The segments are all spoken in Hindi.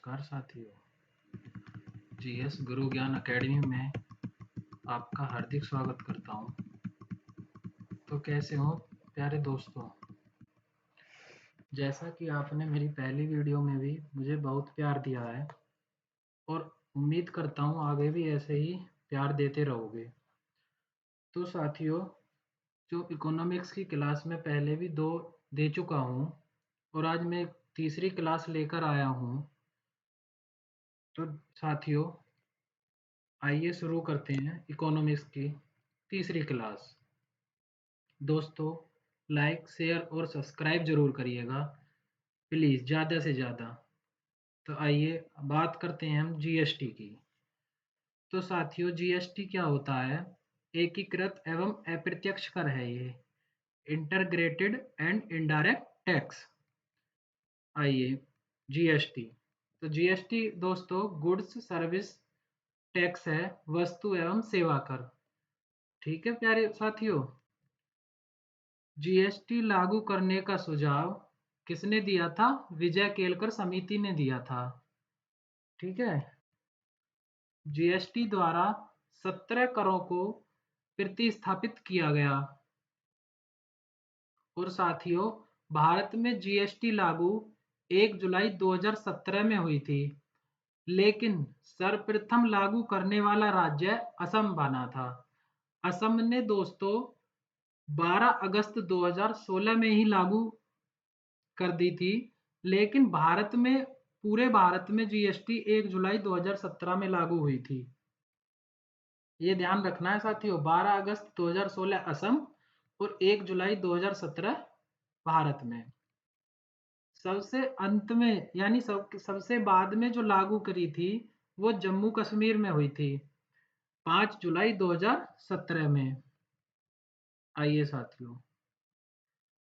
नमस्कार साथियों, जीएस गुरु ज्ञान अकेडमी में आपका हार्दिक स्वागत करता हूं। तो कैसे हो प्यारे दोस्तों? जैसा कि आपने मेरी पहली वीडियो में भी मुझे बहुत प्यार दिया है और उम्मीद करता हूं आगे भी ऐसे ही प्यार देते रहोगे। तो साथियों, जो इकोनॉमिक्स की क्लास में पहले भी 2 दे चुका हूं और आज मैं तीसरी क्लास लेकर आया हूं। तो साथियों, आइए शुरू करते हैं इकोनॉमिक्स की तीसरी क्लास। दोस्तों, लाइक शेयर और सब्सक्राइब जरूर करिएगा प्लीज़, ज़्यादा से ज़्यादा। तो आइए बात करते हैं हम जीएसटी की। तो साथियों, जीएसटी क्या होता है? एकीकृत एवं अप्रत्यक्ष कर है ये, इंटरग्रेटेड एंड इनडायरेक्ट टैक्स। आइए, जीएसटी। तो जीएसटी दोस्तों गुड्स सर्विस टैक्स है, वस्तु एवं सेवा कर। ठीक है प्यारे साथियों, जीएसटी लागू करने का सुझाव किसने दिया था? विजय केलकर समिति ने दिया था। ठीक है, जीएसटी द्वारा 17 करों को प्रतिस्थापित किया गया। और साथियों, भारत में जीएसटी लागू 1 जुलाई 2017 में हुई थी, लेकिन सर्वप्रथम लागू करने वाला राज्य असम बना था। असम ने दोस्तों 12 अगस्त 2016 में ही लागू कर दी थी, लेकिन पूरे भारत में जीएसटी 1 जुलाई 2017 में लागू हुई थी। ये ध्यान रखना है साथियों, 12 अगस्त 2016 असम और 1 जुलाई 2017 भारत में। सबसे अंत में यानी सबसे बाद में जो लागू करी थी वो जम्मू कश्मीर में हुई थी 5 जुलाई 2017 में। आइए साथियों,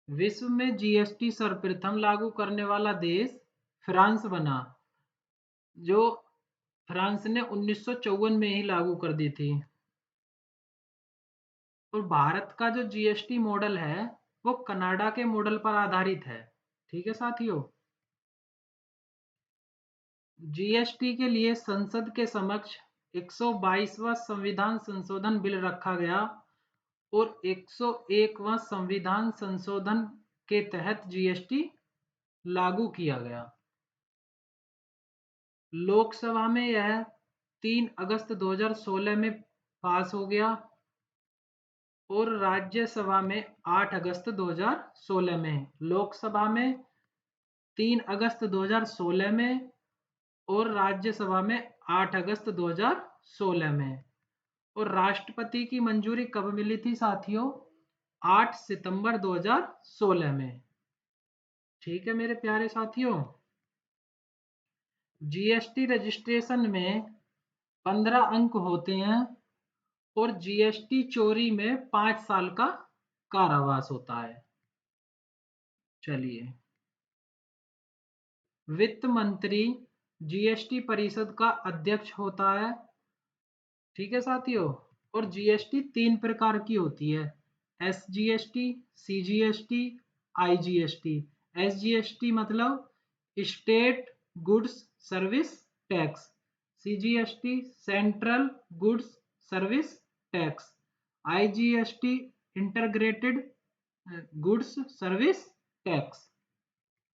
विश्व में जीएसटी सर्वप्रथम लागू करने वाला देश फ्रांस बना, जो फ्रांस ने 1954 में ही लागू कर दी थी। और भारत का जो जीएसटी मॉडल है वो कनाडा के मॉडल पर आधारित है। ठीक है साथियों, जीएसटी के लिए संसद के समक्ष 122वां संविधान संशोधन बिल रखा गया और 101वां संविधान संशोधन के तहत जीएसटी लागू किया गया। लोकसभा में यह 3 अगस्त 2016 में पास हो गया और राज्यसभा में 8 अगस्त 2016 में। लोकसभा में 3 अगस्त 2016 में और राज्यसभा में 8 अगस्त 2016 में। और राष्ट्रपति की मंजूरी कब मिली थी साथियों? 8 सितंबर 2016 में। ठीक है मेरे प्यारे साथियों, जीएसटी रजिस्ट्रेशन में 15 अंक होते हैं और जीएसटी चोरी में 5 साल का कारावास होता है। चलिए, वित्त मंत्री जीएसटी परिषद का अध्यक्ष होता है। ठीक है साथियों, और जीएसटी 3 प्रकार की होती है, एसजीएसटी, सीजीएसटी, आईजीएसटी। एसजीएसटी मतलब state goods service tax, CGST central goods service tax, IGST integrated goods service tax.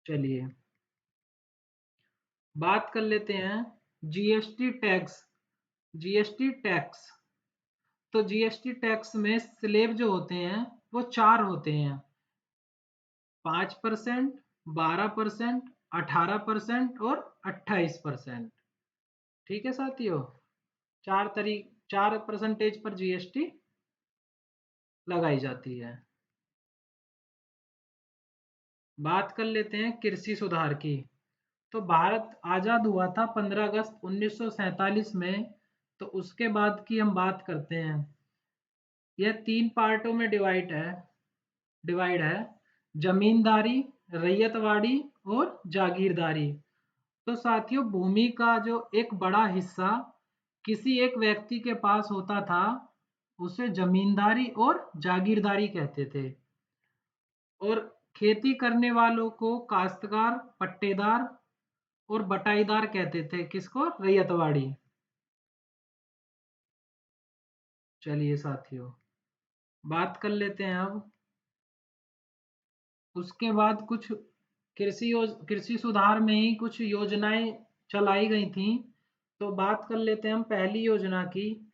चलिए बात कर लेते हैं जीएसटी टैक्स। जीएसटी टैक्स, तो जीएसटी टैक्स में स्लेब जो होते हैं वो 4 होते हैं, 5%, 12%, 18% और 28%। ठीक है साथियों, 4% पर जीएसटी लगाई जाती है। बात कर लेते हैं कृषि सुधार की। तो भारत आज़ाद हुआ था 15 अगस्त 1947 में, तो उसके बाद की हम बात करते हैं। यह 3 पार्टों में डिवाइड है, जमींदारी, रैयतवाड़ी और जागीरदारी। तो साथियों, भूमि का जो एक बड़ा हिस्सा किसी एक व्यक्ति के पास होता था उसे जमींदारी और जागीरदारी कहते थे। और खेती करने वालों को काश्तकार, पट्टेदार और बटाईदार कहते थे। किसको? रैयतवाड़ी। चलिए साथियों, बात कर लेते हैं अब। उसके बाद कुछ कृषि सुधार में ही कुछ योजनाएं चलाई गई थी। तो बात कर लेते हैं हम पहली योजना की,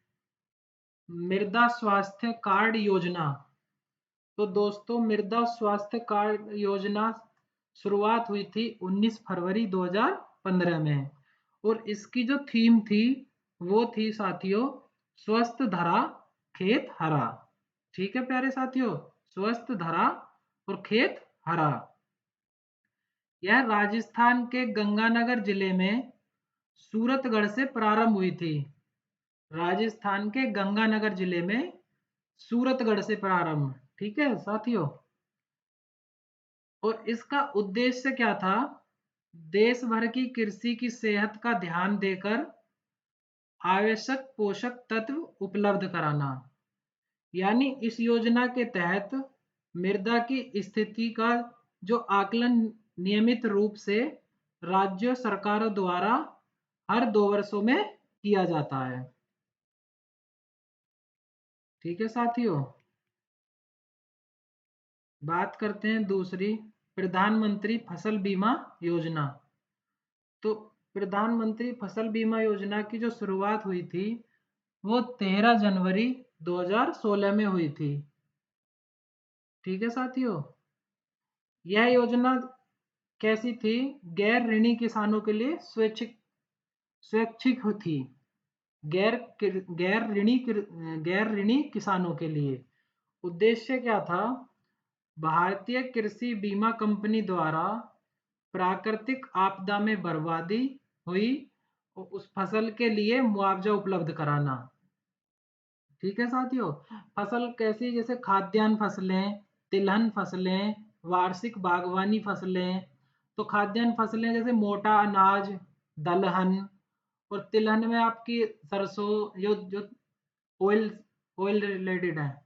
मृदा स्वास्थ्य कार्ड योजना। तो दोस्तों, मृदा स्वास्थ्य कार्ड योजना शुरुआत हुई थी 19 फरवरी 2015 में, और इसकी जो थीम थी वो थी साथियों, स्वस्थ धरा खेत हरा। ठीक है प्यारे साथियों, स्वस्थ धरा और खेत हरा। यह राजस्थान के गंगानगर जिले में सूरतगढ़ से प्रारंभ हुई थी। राजस्थान के गंगानगर जिले में सूरतगढ़ से प्रारंभ। ठीक है साथियों, और इसका उद्देश्य क्या था? देश भर की कृषि की सेहत का ध्यान देकर आवश्यक पोषक तत्व उपलब्ध कराना। यानी इस योजना के तहत मृदा की स्थिति का जो आकलन नियमित रूप से राज्य सरकारों द्वारा हर 2 वर्षों में किया जाता है। ठीक है साथियों, बात करते हैं दूसरी, प्रधानमंत्री फसल बीमा योजना। तो प्रधानमंत्री फसल बीमा योजना की जो शुरुआत हुई थी वो 13 जनवरी 2016 में हुई थी। ठीक है साथियों, यह योजना कैसी थी? गैर ऋणी किसानों के लिए स्वैच्छिक स्वैच्छिक थी। गैर गैर ऋणी किसानों के लिए। उद्देश्य क्या था? भारतीय कृषि बीमा कंपनी द्वारा प्राकृतिक आपदा में बर्बादी हुई और उस फसल के लिए मुआवजा उपलब्ध कराना। ठीक है साथियों, फसल कैसी? जैसे खाद्यान्न फसलें, तिलहन फसलें, वार्षिक बागवानी फसलें। तो खाद्यान्न फसलें जैसे मोटा अनाज, दलहन, और तिलहन में आपकी सरसों, जो जो ऑयल ऑयल रिलेटेड है,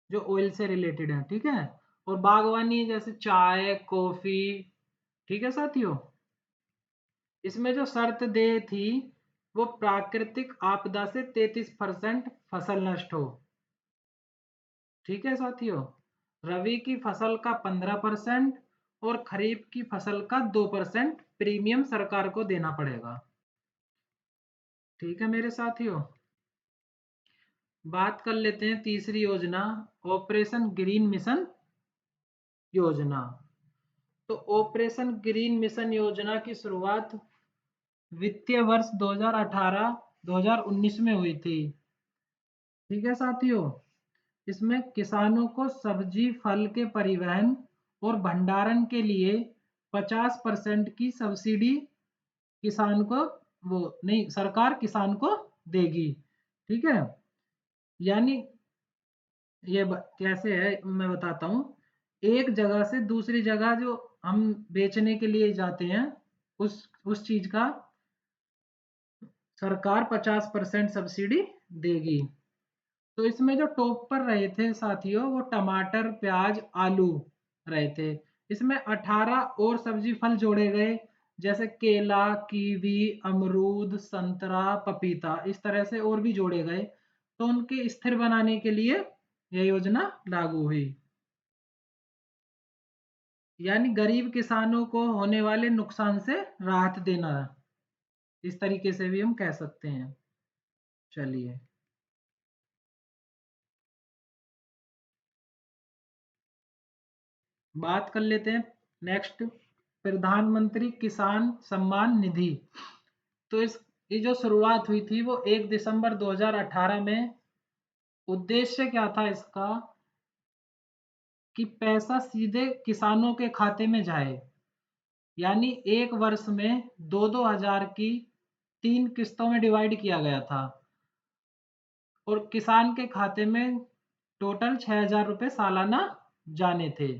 जो ऑयल से रिलेटेड है। ठीक है, और बागवानी जैसे चाय, कॉफी। ठीक है साथियों, इसमें जो शर्त दे थी वो प्राकृतिक आपदा से 33% फसल नष्ट हो। ठीक है साथियों, रबी की फसल का 15% और खरीफ की फसल का 2% प्रीमियम सरकार को देना पड़ेगा। ठीक है मेरे साथियों, बात कर लेते हैं तीसरी योजना, ऑपरेशन ग्रीन मिशन योजना। तो ऑपरेशन ग्रीन मिशन योजना की शुरुआत वित्तीय वर्ष 2018-2019 में हुई थी। ठीक है साथियों, इसमें किसानों को सब्जी फल के परिवहन और भंडारण के लिए 50% की सब्सिडी किसान को, वो नहीं, सरकार किसान को देगी। ठीक है, यानी ये कैसे है मैं बताता हूँ। एक जगह से दूसरी जगह जो हम बेचने के लिए जाते हैं, उस चीज का सरकार 50% सब्सिडी देगी। तो इसमें जो टॉप पर रहे थे साथियों वो टमाटर, प्याज, आलू रहे थे। इसमें 18 और सब्जी फल जोड़े गए, जैसे केला, कीवी, अमरूद, संतरा, पपीता, इस तरह से और भी जोड़े गए। तो उनके स्थिर बनाने के लिए यह योजना लागू हुई। यानी गरीब किसानों को होने वाले नुकसान से राहत देना, इस तरीके से भी हम कह सकते हैं। चलिए, बात कर लेते हैं नेक्स्ट, प्रधानमंत्री किसान सम्मान निधि। तो इस ये जो शुरुआत हुई थी वो 1 दिसंबर 2018 में। उद्देश्य क्या था इसका? कि पैसा सीधे किसानों के खाते में जाए। यानी एक वर्ष में 2-2 हजार की 3 किस्तों में डिवाइड किया गया था, और किसान के खाते में टोटल 6,000 रुपये सालाना जाने थे।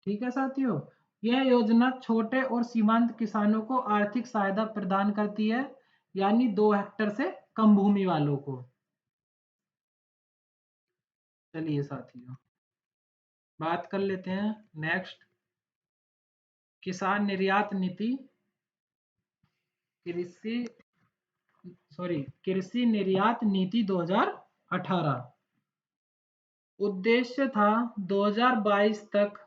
ठीक है साथियों, यह योजना छोटे और सीमांत किसानों को आर्थिक सहायता प्रदान करती है, यानी 2 हेक्टेयर से कम भूमि वालों को। चलिए साथियों, बात कर लेते हैं नेक्स्ट, किसान निर्यात नीति कृषि कृषि निर्यात नीति 2018। उद्देश्य था 2022 तक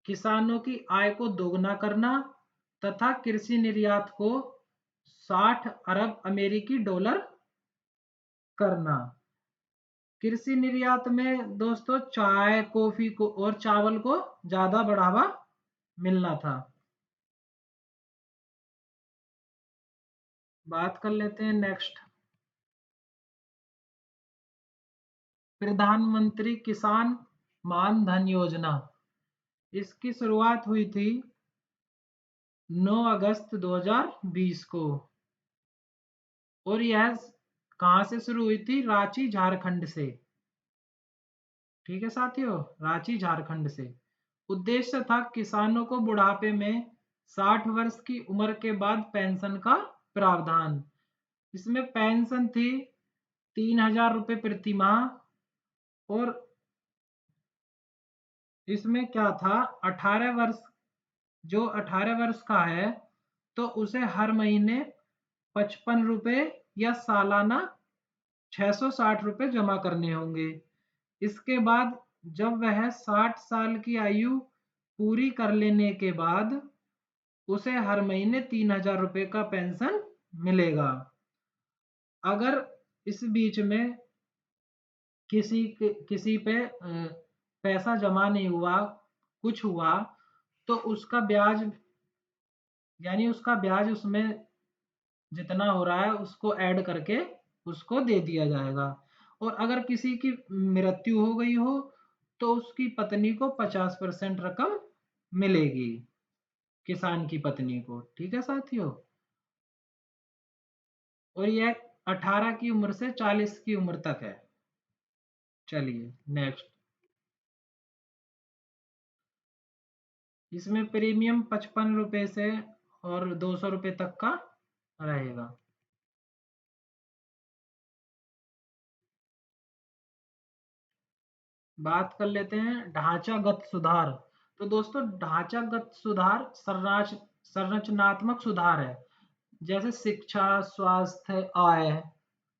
किसानों की आय को दोगुना करना तथा कृषि निर्यात को 60 अरब अमेरिकी डॉलर करना। कृषि निर्यात में दोस्तों चाय, कॉफी को और चावल को ज्यादा बढ़ावा मिलना था। बात कर लेते हैं नेक्स्ट, प्रधानमंत्री किसान मान धन योजना। इसकी शुरुआत हुई थी 9 अगस्त 2020 को और यह कहां से शुरू हुई थी? रांची झारखंड से। ठीक है साथियों, रांची झारखंड से। उद्देश्य था किसानों को बुढ़ापे में 60 वर्ष की उम्र के बाद पेंशन का प्रावधान। इसमें पेंशन थी 3,000 रुपये प्रति माह। और इसमें क्या था, 18 वर्ष, जो 18 वर्ष का है तो उसे हर महीने 55 रुपये या सालाना 660 रुपये जमा करने होंगे। इसके बाद जब वह 60 साल की आयु पूरी कर लेने के बाद उसे हर महीने 3,000 रुपये का पेंशन मिलेगा। अगर इस बीच में किसी पे पैसा जमा नहीं हुआ, कुछ हुआ, तो उसका ब्याज, यानी उसका ब्याज उसमें जितना हो रहा है उसको ऐड करके उसको दे दिया जाएगा। और अगर किसी की मृत्यु हो गई हो तो उसकी पत्नी को 50% रकम मिलेगी, किसान की पत्नी को। ठीक है साथियों, और यह 18 की उम्र से 40 की उम्र तक है। चलिए नेक्स्ट, इसमें प्रीमियम 55 रुपये से और 200 रुपये तक का रहेगा। बात कर लेते हैं ढांचागत सुधार। तो दोस्तों ढांचागत सुधार संरचनात्मक सुधार है, जैसे शिक्षा, स्वास्थ्य, आय।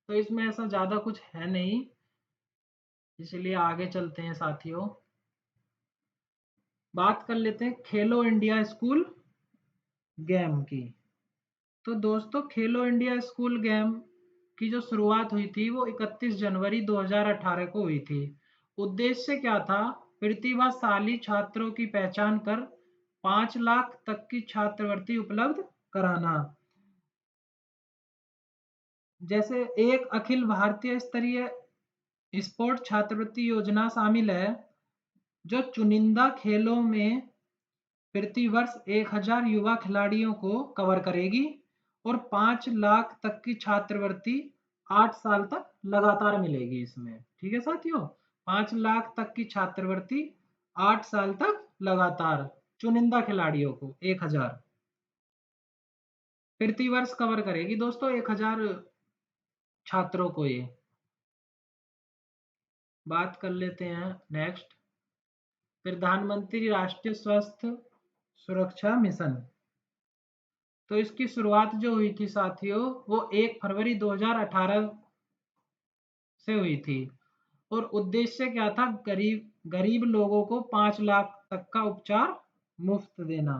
तो इसमें ऐसा ज्यादा कुछ है नहीं, इसलिए आगे चलते हैं साथियों। बात कर लेते हैं खेलो इंडिया स्कूल गेम की। तो दोस्तों खेलो इंडिया स्कूल गेम की जो शुरुआत हुई थी वो 31 जनवरी 2018 को हुई थी। उद्देश्य क्या था? प्रतिभाशाली छात्रों की पहचान कर 5 लाख तक की छात्रवृत्ति उपलब्ध कराना। जैसे एक अखिल भारतीय स्तरीय स्पोर्ट छात्रवृत्ति योजना शामिल है, जो चुनिंदा खेलों में प्रति वर्ष 1,000 युवा खिलाड़ियों को कवर करेगी और 5 लाख तक की छात्रवृत्ति 8 साल तक लगातार मिलेगी इसमें। ठीक है साथियों, 5 लाख तक की छात्रवृत्ति 8 साल तक लगातार, चुनिंदा खिलाड़ियों को 1,000 प्रति वर्ष कवर करेगी दोस्तों, 1,000 छात्रों को ये। बात कर लेते हैं नेक्स्ट, प्रधानमंत्री राष्ट्रीय स्वास्थ्य सुरक्षा मिशन। तो इसकी शुरुआत जो हुई थी साथियों वो 1 फरवरी 2018 से हुई थी। और उद्देश्य क्या था? गरीब गरीब लोगों को 5 लाख तक का उपचार मुफ्त देना।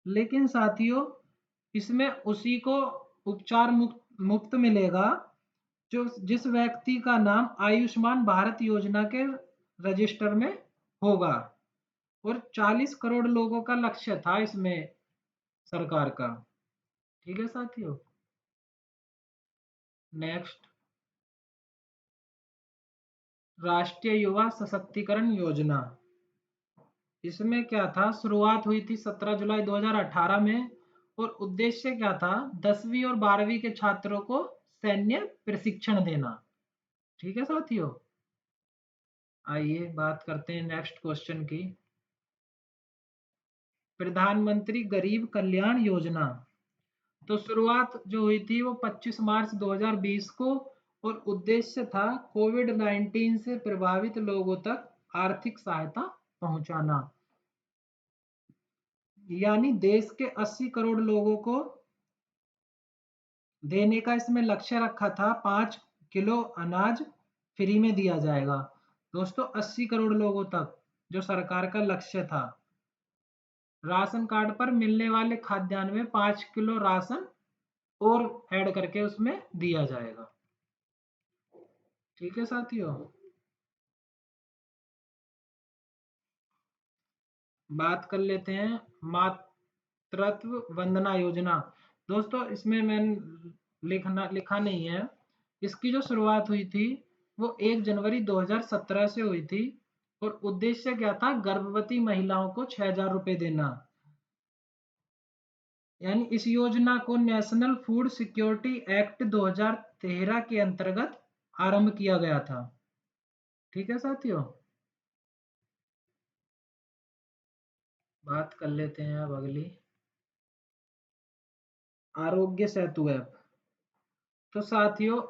लेकिन साथियों इसमें उसी को उपचार मुफ्त मिलेगा जो जिस व्यक्ति का नाम आयुष्मान भारत योजना के रजिस्टर में होगा। और 40 करोड़ लोगों का लक्ष्य था इसमें सरकार का। ठीक है साथियों, नेक्स्ट, राष्ट्रीय युवा सशक्तिकरण योजना। इसमें क्या था? शुरुआत हुई थी 17 जुलाई 2018 में। और उद्देश्य क्या था? 10वीं और 12वीं के छात्रों को सैन्य प्रशिक्षण देना। ठीक है साथियों, आइए बात करते हैं नेक्स्ट क्वेश्चन की, प्रधानमंत्री गरीब कल्याण योजना। तो शुरुआत जो हुई थी वो 25 मार्च 2020 को। और उद्देश्य था कोविड 19 से प्रभावित लोगों तक आर्थिक सहायता पहुंचाना। यानी देश के 80 करोड़ लोगों को देने का इसमें लक्ष्य रखा था। 5 किलो अनाज फ्री में दिया जाएगा। दोस्तों 80 करोड़ लोगों तक जो सरकार का लक्ष्य था। राशन कार्ड पर मिलने वाले खाद्यान्न में 5 किलो राशन और ऐड करके उसमें दिया जाएगा। ठीक है साथियों, बात कर लेते हैं मातृत्व वंदना योजना। दोस्तों इसमें मैंने लिखा नहीं है। इसकी जो शुरुआत हुई थी वो 1 जनवरी 2017 से हुई थी और उद्देश्य क्या था, गर्भवती महिलाओं को 6,000 रुपये देना। यानी इस योजना को नेशनल फूड सिक्योरिटी एक्ट 2013 के अंतर्गत आरंभ किया गया था। ठीक है साथियों, बात कर लेते हैं अब अगली, आरोग्य सेतु ऐप। तो साथियों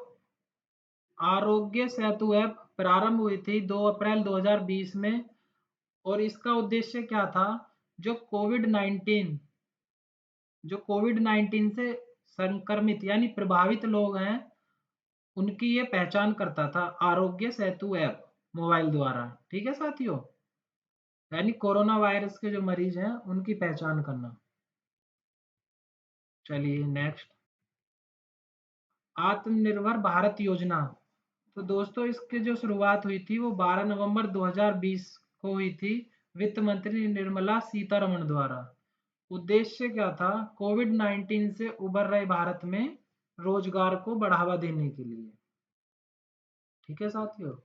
आरोग्य सेतु ऐप प्रारंभ हुई थी 2 अप्रैल 2020 में और इसका उद्देश्य क्या था, जो कोविड 19 से संक्रमित यानी प्रभावित लोग हैं उनकी ये पहचान करता था आरोग्य सेतु ऐप मोबाइल द्वारा। ठीक है साथियों, यानी कोरोना वायरस के जो मरीज हैं उनकी पहचान करना। चलिए नेक्स्ट, आत्मनिर्भर भारत योजना। तो दोस्तों इसकी जो शुरुआत हुई थी वो 12 नवंबर 2020 को हुई थी वित्त मंत्री निर्मला सीतारमण द्वारा। उद्देश्य क्या था, कोविड 19 से उबर रहे भारत में रोजगार को बढ़ावा देने के लिए। ठीक है साथियों,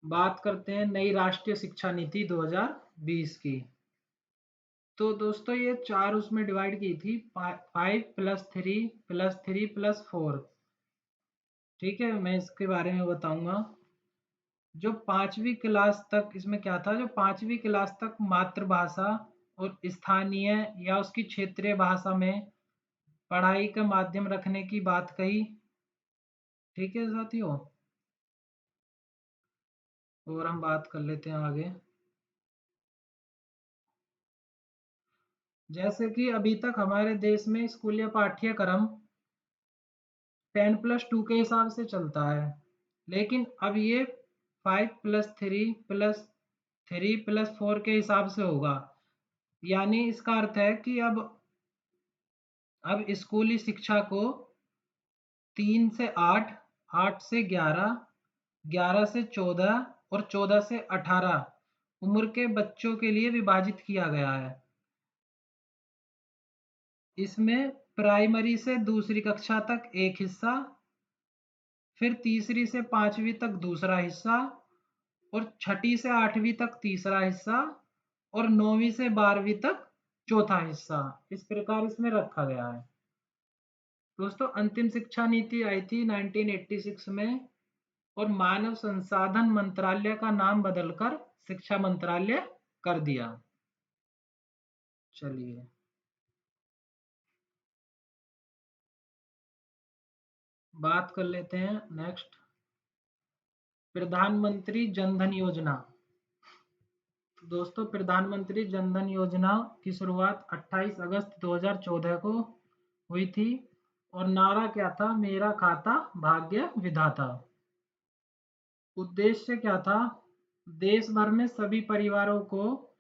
बात करते हैं नई राष्ट्रीय शिक्षा नीति 2020 की। तो दोस्तों ये चार उसमें डिवाइड की थी, 5+3+3+4। ठीक है, मैं इसके बारे में बताऊंगा। जो 5वीं क्लास तक इसमें क्या था, जो 5वीं क्लास तक मातृभाषा और स्थानीय या उसकी क्षेत्रीय भाषा में पढ़ाई का माध्यम रखने की बात कही। ठीक है साथियों, और हम बात कर लेते हैं आगे। जैसे कि अभी तक हमारे देश में स्कूलीय पाठ्यक्रम 10+2 के हिसाब से चलता है, लेकिन अब ये 5+3+3+4 के हिसाब से होगा। यानी इसका अर्थ है कि अब स्कूली शिक्षा को 3 से 8, 8 से 11, 11 से 14 और 14 से 18 उम्र के बच्चों के लिए विभाजित किया गया है। इसमें प्राइमरी से दूसरी कक्षा तक एक हिस्सा, फिर तीसरी से 5वीं तक दूसरा हिस्सा और छठी से 8वीं तक तीसरा हिस्सा और 9वीं से 12वीं तक चौथा हिस्सा, इस प्रकार इसमें रखा गया है। दोस्तों अंतिम शिक्षा नीति आई थी 1986 में और मानव संसाधन मंत्रालय का नाम बदलकर शिक्षा मंत्रालय कर दिया। चलिए बात कर लेते हैं नेक्स्ट, प्रधानमंत्री जन धन योजना। दोस्तों प्रधानमंत्री जन धन योजना की शुरुआत 28 अगस्त 2014 को हुई थी और नारा क्या था, मेरा खाता भाग्य विधाता। उद्देश्य क्या था, देश भर में सभी परिवारों को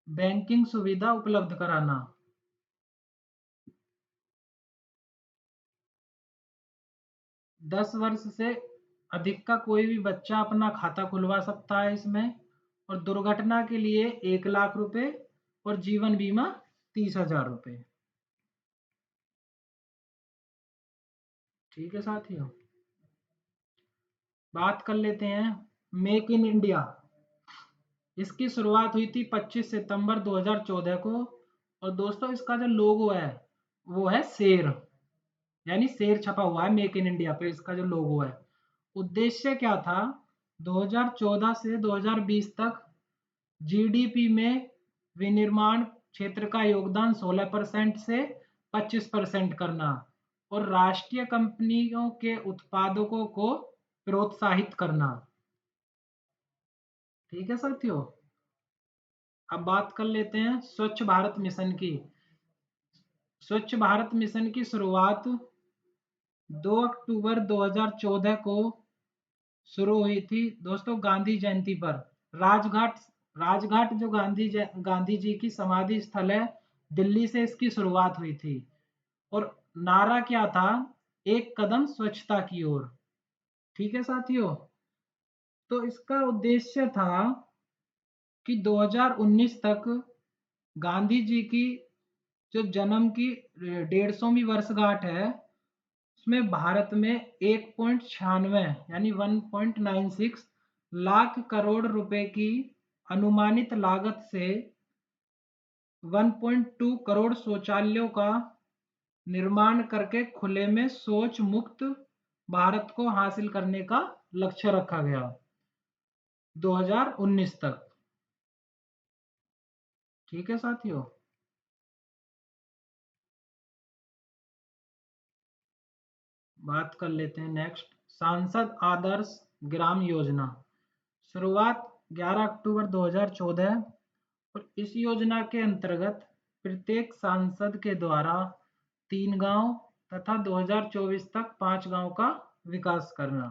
बैंकिंग सुविधा उपलब्ध कराना। 10 वर्ष से अधिक का कोई भी बच्चा अपना खाता खुलवा सकता है इसमें, और दुर्घटना के लिए 1 लाख रुपए और जीवन बीमा 30,000 रुपये। ठीक है साथियों, बात कर लेते हैं मेक इन इंडिया। इसकी शुरुआत हुई थी 25 सितंबर 2014 को और दोस्तों इसका जो लोगो है वो है शेर, यानी शेर छपा हुआ है मेक इन इंडिया पे, इसका जो लोगो है। उद्देश्य क्या था, 2014 से 2020 तक जीडीपी में विनिर्माण क्षेत्र का योगदान 16% से 25% करना और राष्ट्रीय कंपनियों के उत्पादकों को प्रोत्साहित करना। ठीक है साथियों, अब बात कर लेते हैं स्वच्छ भारत मिशन की। स्वच्छ भारत मिशन की शुरुआत 2 अक्टूबर 2014 को शुरू हुई थी दोस्तों, गांधी जयंती पर। राजघाट राजघाट जो गांधी जी की समाधि स्थल है, दिल्ली से इसकी शुरुआत हुई थी। और नारा क्या था? एक कदम स्वच्छता की ओर। ठीक है साथियों, तो इसका उद्देश्य था कि 2019 तक गांधी जी की जो जन्म की 150वीं वर्षगांठ है, उसमें भारत में 1.96 यानी 1.96 लाख करोड़ रुपए की अनुमानित लागत से 1.2 करोड़ शौचालयों का निर्माण करके खुले में शौच मुक्त भारत को हासिल करने का लक्ष्य रखा गया 2019 तक। ठीक है साथियों, बात कर लेते हैं नेक्स्ट, सांसद आदर्श ग्राम योजना। शुरुआत 11 अक्टूबर 2014, और इस योजना के अंतर्गत प्रत्येक सांसद के द्वारा 3 गांव तथा 2024 तक 5 गांव का विकास करना।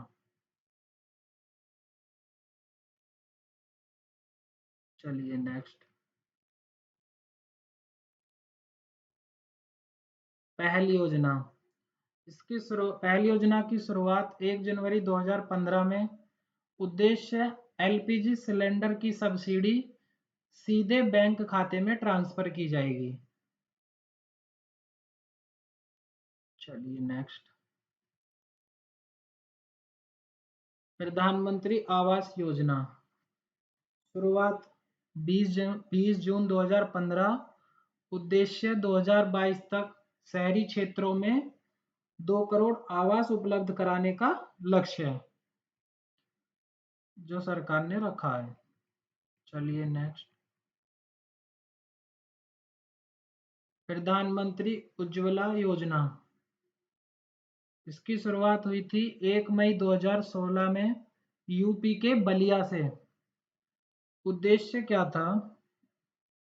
चलिए नेक्स्ट, पहल योजना। पहल योजना की शुरुआत 1 जनवरी 2015 में। उद्देश्य एलपीजी सिलेंडर की सब्सिडी सीधे बैंक खाते में ट्रांसफर की जाएगी। चलिए नेक्स्ट, प्रधानमंत्री आवास योजना। शुरुआत 20 जून 2015। उद्देश्य 2022 तक शहरी क्षेत्रों में 2 करोड़ आवास उपलब्ध कराने का लक्ष्य है जो सरकार ने रखा है। चलिए नेक्स्ट, प्रधानमंत्री उज्ज्वला योजना। इसकी शुरुआत हुई थी 1 मई 2016 में यूपी के बलिया से। उद्देश्य क्या था?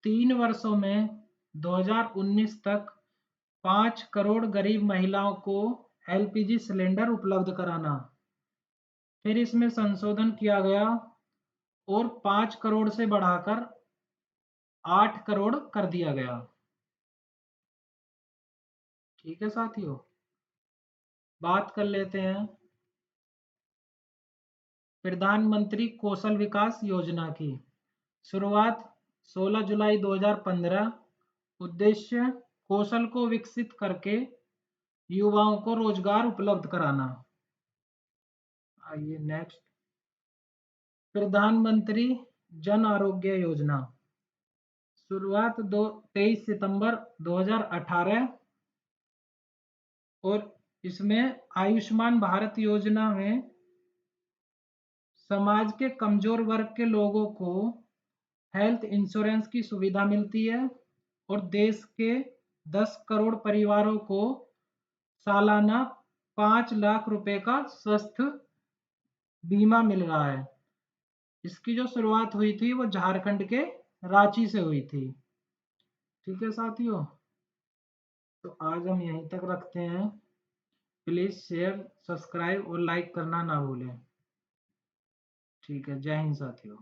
3 वर्षों में 2019 तक 5 करोड़ गरीब महिलाओं को एलपीजी सिलेंडर उपलब्ध कराना। फिर इसमें संशोधन किया गया और 5 करोड़ से बढ़ाकर 8 करोड़ कर दिया गया। ठीक है साथियों, बात कर लेते हैं प्रधानमंत्री कौशल विकास योजना की। शुरुआत 16 जुलाई 2015। उद्देश्य कौशल को विकसित करके युवाओं को रोजगार उपलब्ध कराना। आइए नेक्स्ट, प्रधानमंत्री जन आरोग्य योजना। शुरुआत 23 सितंबर 2018, और इसमें आयुष्मान भारत योजना में समाज के कमजोर वर्ग के लोगों को हेल्थ इंश्योरेंस की सुविधा मिलती है, और देश के 10 करोड़ परिवारों को सालाना 5 लाख रुपए का स्वास्थ्य बीमा मिल रहा है। इसकी जो शुरुआत हुई थी वो झारखंड के रांची से हुई थी। ठीक है साथियों, तो आज हम यहीं तक रखते हैं। प्लीज़ शेयर, सब्सक्राइब और लाइक करना ना भूलें। ठीक है, जय हिंद साथियों।